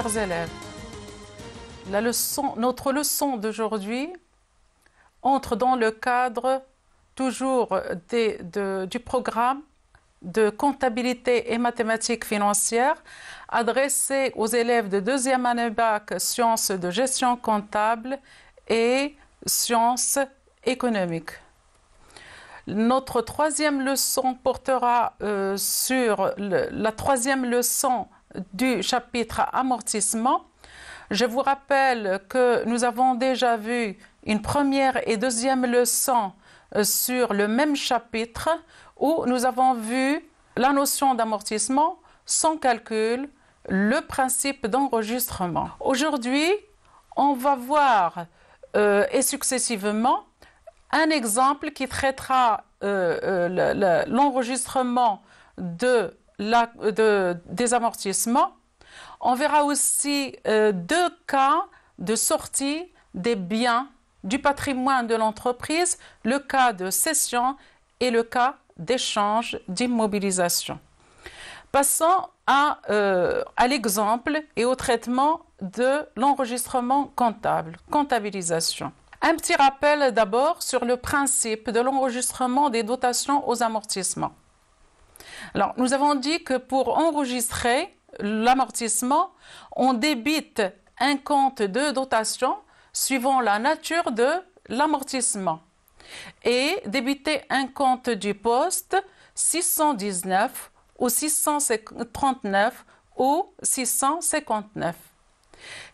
Chers élèves, notre leçon d'aujourd'hui entre dans le cadre toujours du programme de comptabilité et mathématiques financières adressé aux élèves de deuxième année bac sciences de gestion comptable et sciences économiques. Notre troisième leçon portera sur la troisième leçon du chapitre amortissement. Je vous rappelle que nous avons déjà vu une première et deuxième leçon sur le même chapitre où nous avons vu la notion d'amortissement, son calcul, le principe d'enregistrement. Aujourd'hui, on va voir et successivement un exemple qui traitera l'enregistrement des amortissements. On verra aussi deux cas de sortie des biens du patrimoine de l'entreprise, le cas de cession et le cas d'échange d'immobilisation. Passons à l'exemple et au traitement de l'enregistrement comptable, comptabilisation. Un petit rappel d'abord sur le principe de l'enregistrement des dotations aux amortissements. Alors, nous avons dit que pour enregistrer l'amortissement, on débite un compte de dotation suivant la nature de l'amortissement et débiter un compte du poste 619 ou 639 ou 659.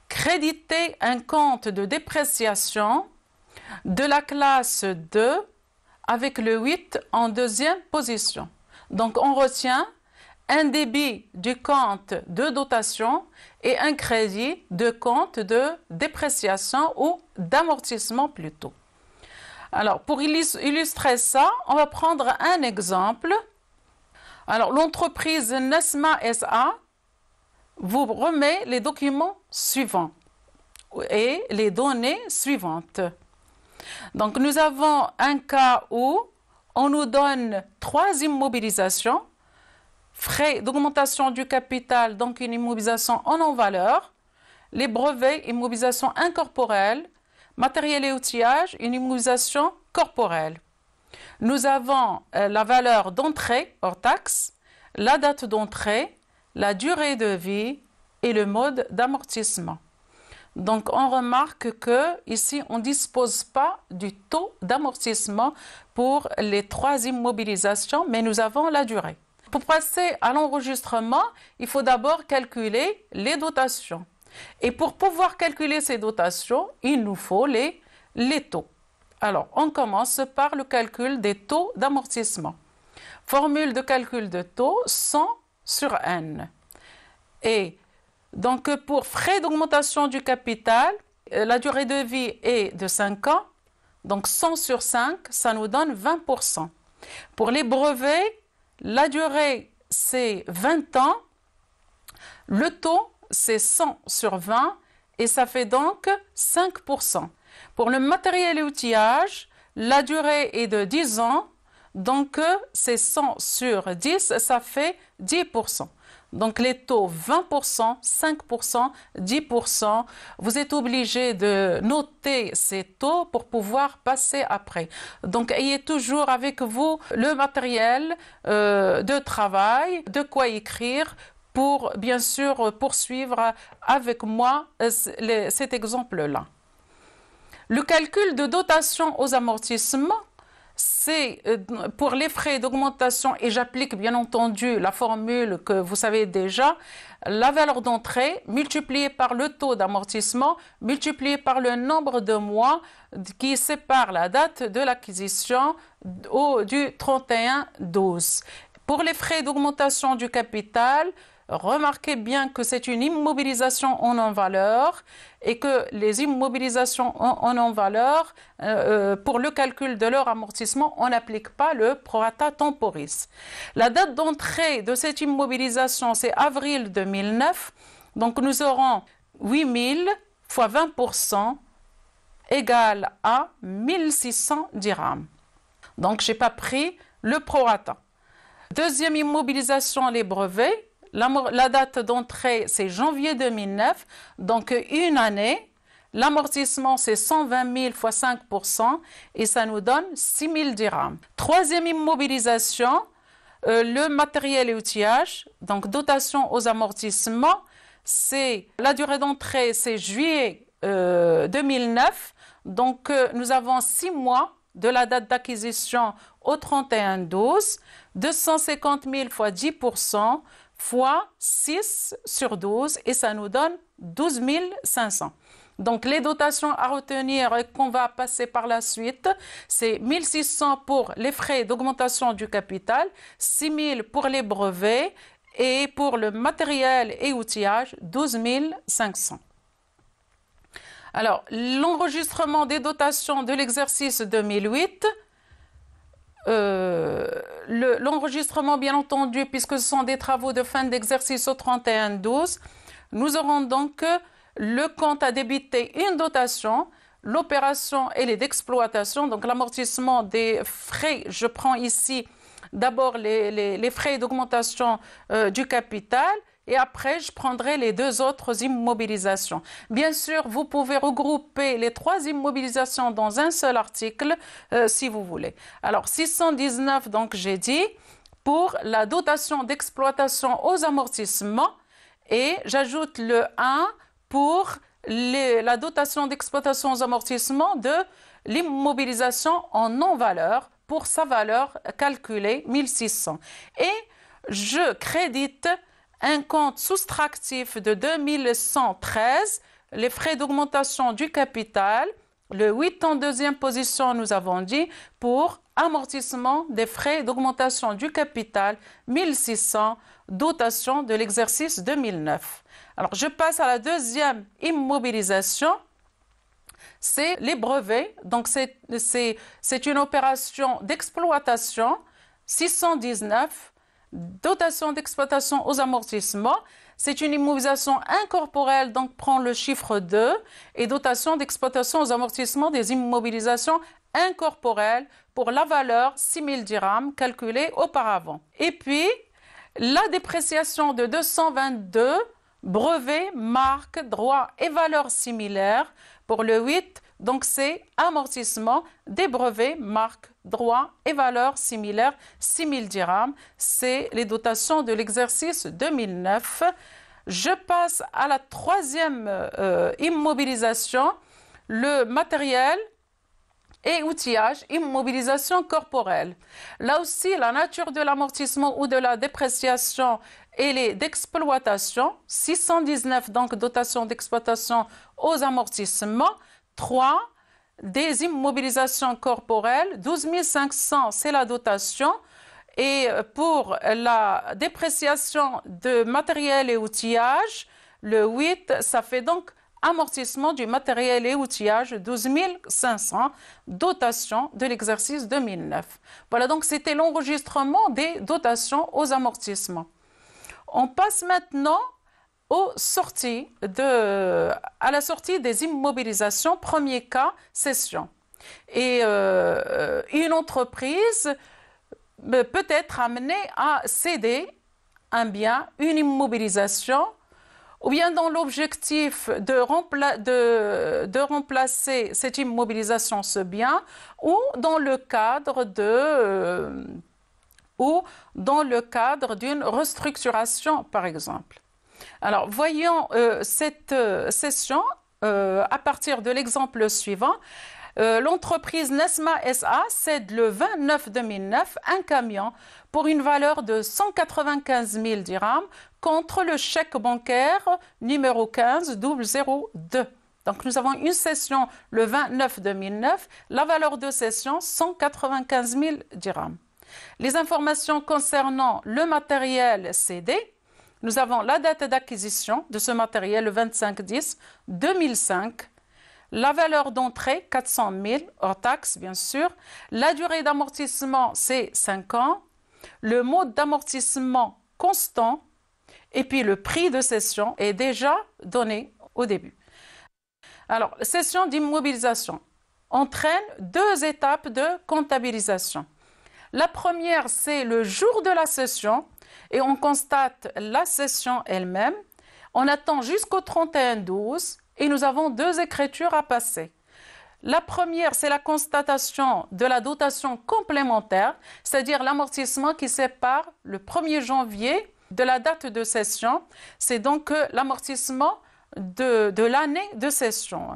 Créditer un compte de dépréciation de la classe 2 avec le 8 en deuxième position. Donc, on retient un débit du compte de dotation et un crédit de compte de dépréciation ou d'amortissement plutôt. Alors, pour illustrer ça, on va prendre un exemple. Alors, l'entreprise Nesma SA vous remet les documents suivants et les données suivantes. Donc, nous avons un cas où on nous donne 3 immobilisations, frais d'augmentation du capital, donc une immobilisation en non-valeur, les brevets, immobilisation incorporelle, matériel et outillage, une immobilisation corporelle. Nous avons la valeur d'entrée hors taxe, la date d'entrée, la durée de vie et le mode d'amortissement. Donc, on remarque que ici, on ne dispose pas du taux d'amortissement pour les 3 immobilisations, mais nous avons la durée. Pour passer à l'enregistrement, il faut d'abord calculer les dotations. Et pour pouvoir calculer ces dotations, il nous faut les taux. Alors, on commence par le calcul des taux d'amortissement. Formule de calcul de taux 100 sur N. Et donc, pour frais d'augmentation du capital, la durée de vie est de 5 ans. Donc, 100 sur 5, ça nous donne 20%. Pour les brevets, la durée, c'est 20 ans. Le taux, c'est 100 sur 20 et ça fait donc 5%. Pour le matériel et outillage, la durée est de 10 ans. Donc, c'est 100 sur 10, ça fait 10%. Donc, les taux 20%, 5%, 10%, vous êtes obligé de noter ces taux pour pouvoir passer après. Donc, ayez toujours avec vous le matériel de travail, de quoi écrire pour, bien sûr, poursuivre avec moi cet exemple-là. Le calcul de dotation aux amortissements, c'est pour les frais d'augmentation, et j'applique bien entendu la formule que vous savez déjà, la valeur d'entrée multipliée par le taux d'amortissement, multipliée par le nombre de mois qui sépare la date de l'acquisition du 31/12. Pour les frais d'augmentation du capital, remarquez bien que c'est une immobilisation en non-valeur et que les immobilisations en non-valeur, pour le calcul de leur amortissement, on n'applique pas le prorata temporis. La date d'entrée de cette immobilisation, c'est avril 2009. Donc, nous aurons 8000 fois 20% égale à 1600 dirhams. Donc, je n'ai pas pris le prorata. Deuxième immobilisation, les brevets. La date d'entrée, c'est janvier 2009, donc une année. L'amortissement, c'est 120 000 fois 5% et ça nous donne 6 000 dirhams. Troisième immobilisation, le matériel et outillage, donc dotation aux amortissements, c'est la durée d'entrée, c'est juillet 2009, donc nous avons 6 mois de la date d'acquisition au 31/12, 250 000 fois 10% fois 6 sur 12 et ça nous donne 12 500. Donc, les dotations à retenir qu'on va passer par la suite, c'est 1 600 pour les frais d'augmentation du capital, 6 000 pour les brevets et pour le matériel et outillage, 12 500. Alors, l'enregistrement des dotations de l'exercice 2008, l'enregistrement bien entendu, puisque ce sont des travaux de fin d'exercice au 31/12, nous aurons donc le compte à débiter une dotation, l'opération elle est d'exploitation, donc l'amortissement des frais, je prends ici d'abord les frais d'augmentation du capital et après je prendrai les deux autres immobilisations. Bien sûr, vous pouvez regrouper les trois immobilisations dans un seul article si vous voulez. Alors 619, donc j'ai dit, pour la dotation d'exploitation aux amortissements et j'ajoute le 1 pour la dotation d'exploitation aux amortissements de l'immobilisation en non-valeur pour sa valeur calculée 1600. Et je crédite un compte soustractif de 2113, les frais d'augmentation du capital, le 8 en deuxième position, nous avons dit, pour amortissement des frais d'augmentation du capital 1600, dotation de l'exercice 2009. Alors, je passe à la deuxième immobilisation, c'est les brevets. Donc, c'est une opération d'exploitation, 619, dotation d'exploitation aux amortissements. C'est une immobilisation incorporelle, donc prend le chiffre 2, et dotation d'exploitation aux amortissements des immobilisations incorporelles pour la valeur 6 000 dirhams calculée auparavant. Et puis, la dépréciation de 222, brevets, marques, droits et valeurs similaires pour le 8, donc c'est amortissement des brevets, marques, droits et valeurs similaires, 6 000 dirhams, c'est les dotations de l'exercice 2009. Je passe à la troisième immobilisation, le matériel et outillage, immobilisation corporelle. Là aussi, la nature de l'amortissement ou de la dépréciation elle est d'exploitation, 619 donc dotation d'exploitation aux amortissements, 3 des immobilisations corporelles, 12 500 c'est la dotation et pour la dépréciation de matériel et outillage, le 8 ça fait donc amortissement du matériel et outillage, 12 500, dotation de l'exercice 2009. Voilà, donc c'était l'enregistrement des dotations aux amortissements. On passe maintenant à la sortie des immobilisations, premier cas, cession. Et une entreprise peut être amenée à céder un bien, une immobilisation, ou bien dans l'objectif de remplacer cette immobilisation, ce bien, ou dans le cadre d'une restructuration, par exemple. Alors, voyons cette session à partir de l'exemple suivant. L'entreprise Nesma SA cède le 29/2009 un camion pour une valeur de 195 000 dirhams contre le chèque bancaire numéro 15002. Donc, nous avons une cession le 29/2009, la valeur de cession 195 000 dirhams. Les informations concernant le matériel cédé, nous avons la date d'acquisition de ce matériel le 25/10/2005, la valeur d'entrée 400 000 hors taxe bien sûr, la durée d'amortissement c'est 5 ans, le mode d'amortissement constant et puis le prix de cession est déjà donné au début. Alors, cession d'immobilisation entraîne deux étapes de comptabilisation. La première, c'est le jour de la cession. et on constate la cession elle-même. On attend jusqu'au 31-12 et nous avons deux écritures à passer. La première, c'est la constatation de la dotation complémentaire, c'est-à-dire l'amortissement qui sépare le 1er janvier de la date de cession. C'est donc l'amortissement de l'année de cession.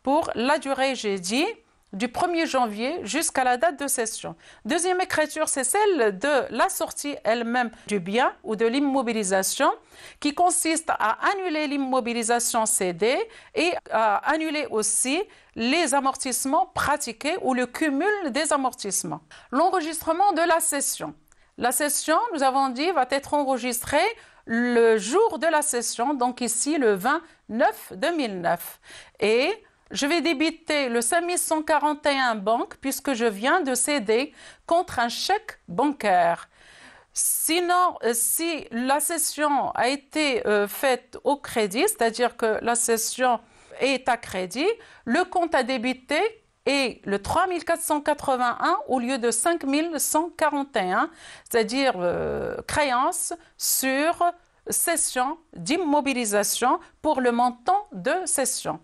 Pour la durée, j'ai dit, du 1er janvier jusqu'à la date de cession. Deuxième écriture, c'est celle de la sortie elle-même du bien ou de l'immobilisation, qui consiste à annuler l'immobilisation cédée et à annuler aussi les amortissements pratiqués ou le cumul des amortissements. L'enregistrement de la cession. La cession, nous avons dit, va être enregistrée le jour de la cession, donc ici le 20-9-2009. Et je vais débiter le 5141 banque puisque je viens de céder contre un chèque bancaire. Sinon, si la cession a été faite au crédit, c'est-à-dire que la cession est à crédit, le compte à débiter est le 3481 au lieu de 5141, c'est-à-dire créance sur cession d'immobilisation pour le montant de cession.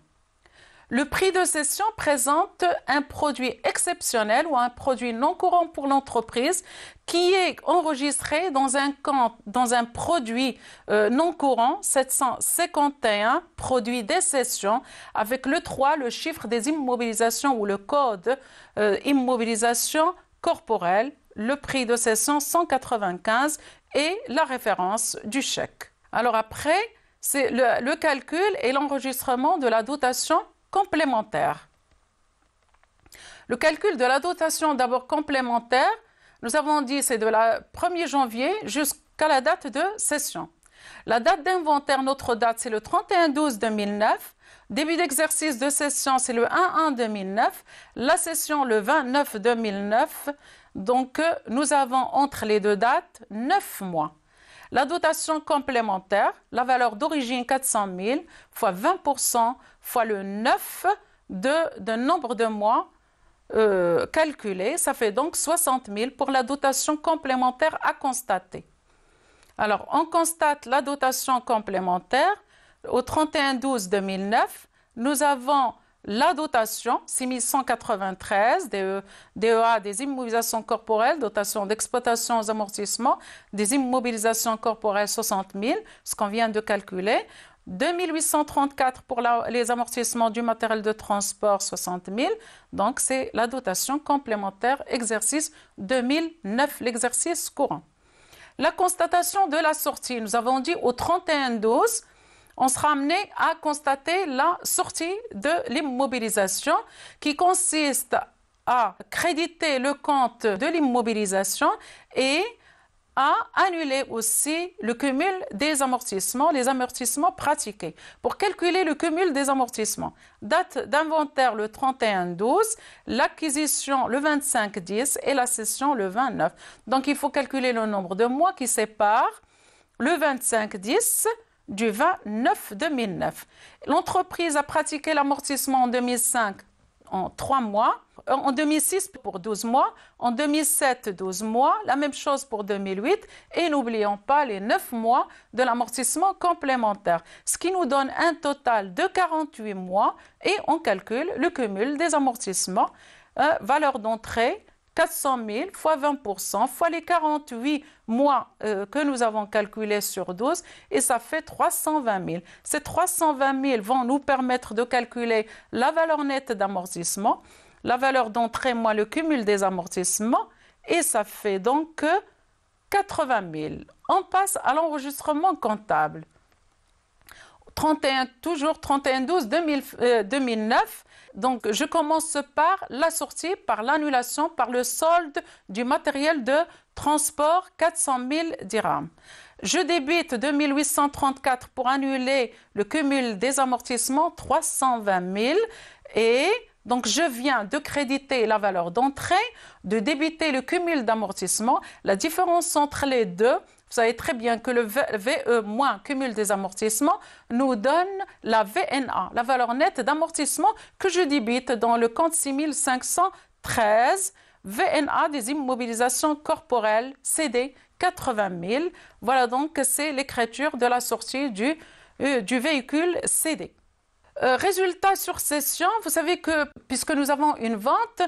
Le prix de cession présente un produit exceptionnel ou un produit non courant pour l'entreprise qui est enregistré dans un compte, dans un produit non courant 751, produit des cessions, avec le 3, le chiffre des immobilisations ou le code immobilisation corporelle, le prix de cession 195 et la référence du chèque. Alors après, c'est le calcul et l'enregistrement de la dotation complémentaire. Le calcul de la dotation d'abord complémentaire, nous avons dit c'est de la 1er janvier jusqu'à la date de cession. La date d'inventaire, notre date, c'est le 31-12-2009. Début d'exercice de cession, c'est le 1-1-2009. La cession, le 29-2009. Donc, nous avons entre les deux dates 9 mois. La dotation complémentaire, la valeur d'origine 400 000 fois 20% fois le 9 de nombre de mois calculé, ça fait donc 60 000 pour la dotation complémentaire à constater. Alors, on constate la dotation complémentaire au 31-12-2009. Nous avons la dotation, 6193, DEA des immobilisations corporelles, dotation d'exploitation aux amortissements, des immobilisations corporelles 60 000, ce qu'on vient de calculer. 2834 pour les amortissements du matériel de transport, 60 000. Donc, c'est la dotation complémentaire exercice 2009, l'exercice courant. La constatation de la sortie, nous avons dit au 31-12, on sera amené à constater la sortie de l'immobilisation qui consiste à créditer le compte de l'immobilisation et à annuler aussi le cumul des amortissements, les amortissements pratiqués. Pour calculer le cumul des amortissements, date d'inventaire le 31-12, l'acquisition le 25-10 et la cession le 29. Donc il faut calculer le nombre de mois qui séparent le 25-10 du 29-2009. L'entreprise a pratiqué l'amortissement en 2005 en 3 mois, en 2006 pour 12 mois, en 2007 12 mois, la même chose pour 2008 et n'oublions pas les 9 mois de l'amortissement complémentaire, ce qui nous donne un total de 48 mois et on calcule le cumul des amortissements, valeur d'entrée 400 000 fois 20% fois les 48 mois que nous avons calculés sur 12 et ça fait 320 000. Ces 320 000 vont nous permettre de calculer la valeur nette d'amortissement, la valeur d'entrée moins le cumul des amortissements et ça fait donc 80 000. On passe à l'enregistrement comptable. Toujours 31-12-2009. Donc, je commence par la sortie, par l'annulation, par le solde du matériel de transport 400 000 dirhams. Je débite 2834 pour annuler le cumul des amortissements 320 000 et donc je viens de créditer la valeur d'entrée, de débiter le cumul d'amortissement. La différence entre les deux, vous savez très bien que le VE moins cumul des amortissements nous donne la VNA, la valeur nette d'amortissement que je débite dans le compte 6513, VNA des immobilisations corporelles cédées 80 000. Voilà donc, c'est l'écriture de la sortie du véhicule cédé. Résultat sur cession, vous savez que, puisque nous avons une vente,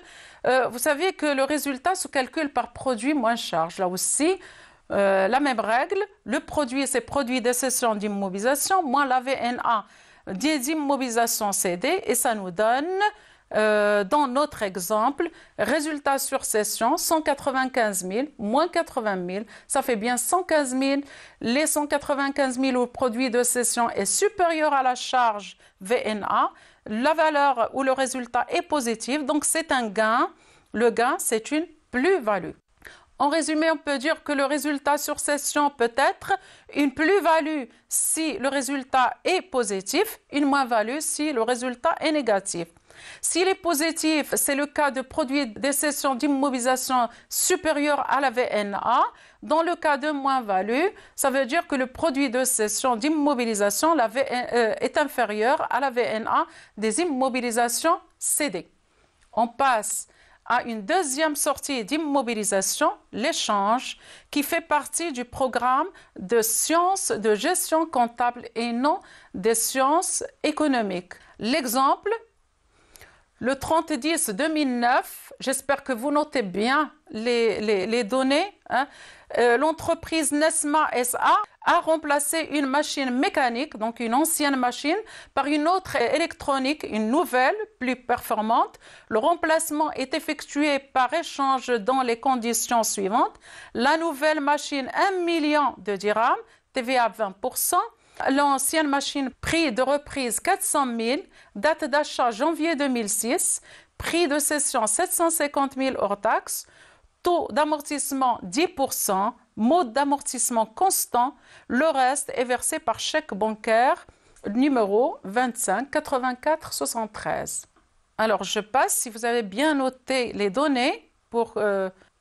vous savez que le résultat se calcule par produit moins charge. Là aussi, la même règle, le produit, c'est produit de cession d'immobilisation, moins la VNA des immobilisations cédées, et ça nous donne, dans notre exemple, résultat sur cession, 195 000, moins 80 000, ça fait bien 115 000. Les 195 000 au produit de cession est supérieur à la charge VNA. La valeur ou le résultat est positif, donc c'est un gain. Le gain, c'est une plus-value. En résumé, on peut dire que le résultat sur cession peut être une plus-value si le résultat est positif, une moins-value si le résultat est négatif. S'il est positif, c'est le cas de produit de cession d'immobilisation supérieur à la VNA. Dans le cas de moins-value, ça veut dire que le produit de cession d'immobilisation est inférieur à la VNA des immobilisations cédées. On passe à une deuxième sortie d'immobilisation, l'échange, qui fait partie du programme de sciences de gestion comptable et non des sciences économiques. L'exemple, le 30-10-2009, j'espère que vous notez bien les données. L'entreprise Nesma SA a remplacé une machine mécanique, donc une ancienne machine, par une autre électronique, une nouvelle, plus performante. Le remplacement est effectué par échange dans les conditions suivantes. La nouvelle machine, 1 million de dirhams, TVA 20%. L'ancienne machine, prix de reprise 400 000, date d'achat janvier 2006, prix de cession 750 000 hors taxe, taux d'amortissement 10%, mode d'amortissement constant, le reste est versé par chèque bancaire, numéro 25 84 73. Alors je passe, si vous avez bien noté les données pour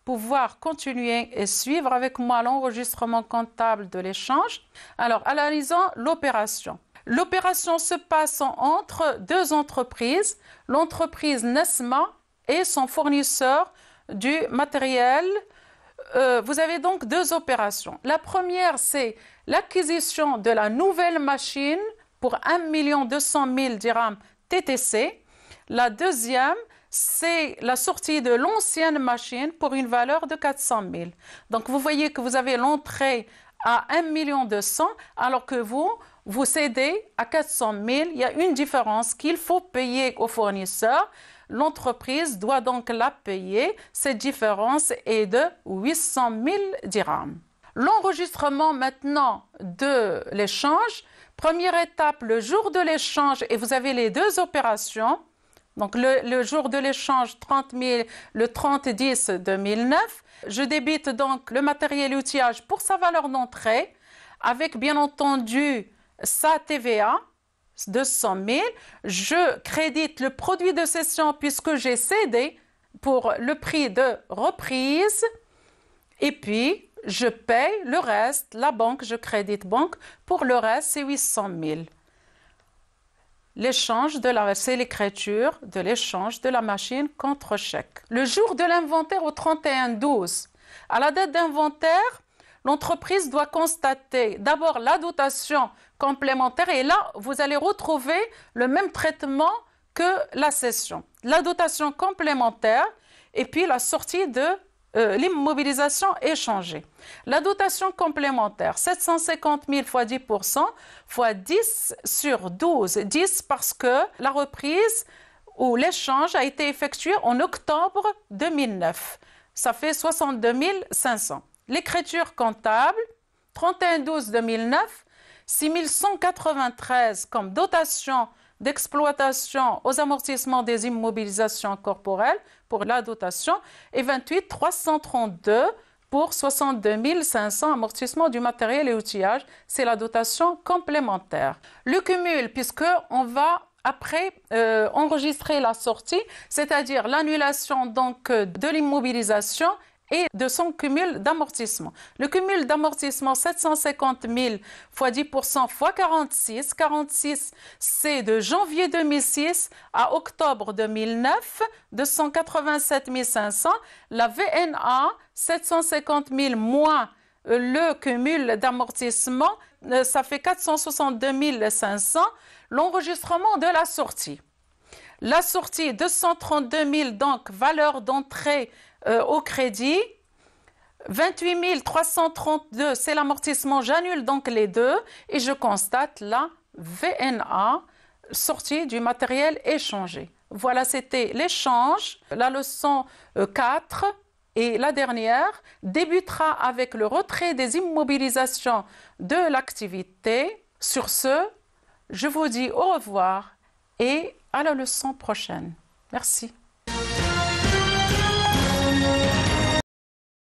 pouvoir continuer et suivre avec moi l'enregistrement comptable de l'échange. Alors, analysons l'opération. L'opération se passe entre deux entreprises, l'entreprise Nesma et son fournisseur du matériel. Vous avez donc deux opérations. La première, c'est l'acquisition de la nouvelle machine pour 1 200 000 dirhams TTC. La deuxième, c'est la sortie de l'ancienne machine pour une valeur de 400 000. Donc, vous voyez que vous avez l'entrée à 1 200 000, alors que vous cédez à 400 000. Il y a une différence qu'il faut payer au fournisseur. L'entreprise doit donc la payer. Cette différence est de 800 000 dirhams. L'enregistrement maintenant de l'échange. Première étape, le jour de l'échange, et vous avez les deux opérations. Donc, le jour de l'échange, 30 000, le 30-10-2009. Je débite donc le matériel et outillage pour sa valeur d'entrée, avec bien entendu sa TVA, 200 000. Je crédite le produit de cession puisque j'ai cédé pour le prix de reprise. Et puis, je paye le reste, la banque, je crédite banque. Pour le reste, c'est 800 000. L'échange c'est l'écriture de l'échange de la machine contre chèque. Le jour de l'inventaire au 31-12, à la date d'inventaire, l'entreprise doit constater d'abord la dotation complémentaire et là, vous allez retrouver le même traitement que la cession. La dotation complémentaire et puis la sortie de l'immobilisation échangée. La dotation complémentaire, 750 000 fois 10%, fois 10 sur 12. 10 parce que la reprise ou l'échange a été effectué en octobre 2009. Ça fait 62 500. L'écriture comptable, 31-12-2009, 6 193 comme dotation d'exploitation aux amortissements des immobilisations corporelles pour la dotation et 28 332 pour 62 500 amortissements du matériel et outillage. C'est la dotation complémentaire. Le cumul, puisqu'on va après enregistrer la sortie, c'est-à-dire l'annulation donc de l'immobilisation et de son cumul d'amortissement. Le cumul d'amortissement, 750 000 fois 10% fois 46. 46, c'est de janvier 2006 à octobre 2009, 287 500. La VNA, 750 000 moins le cumul d'amortissement, ça fait 462 500, l'enregistrement de la sortie. La sortie, 232 000, donc valeur d'entrée au crédit. 28 332, c'est l'amortissement, j'annule donc les deux et je constate la VNA, sortie du matériel échangé. Voilà, c'était l'échange, la leçon 4. Et la dernière débutera avec le retrait des immobilisations de l'activité. Sur ce, je vous dis au revoir et à la leçon prochaine. Merci.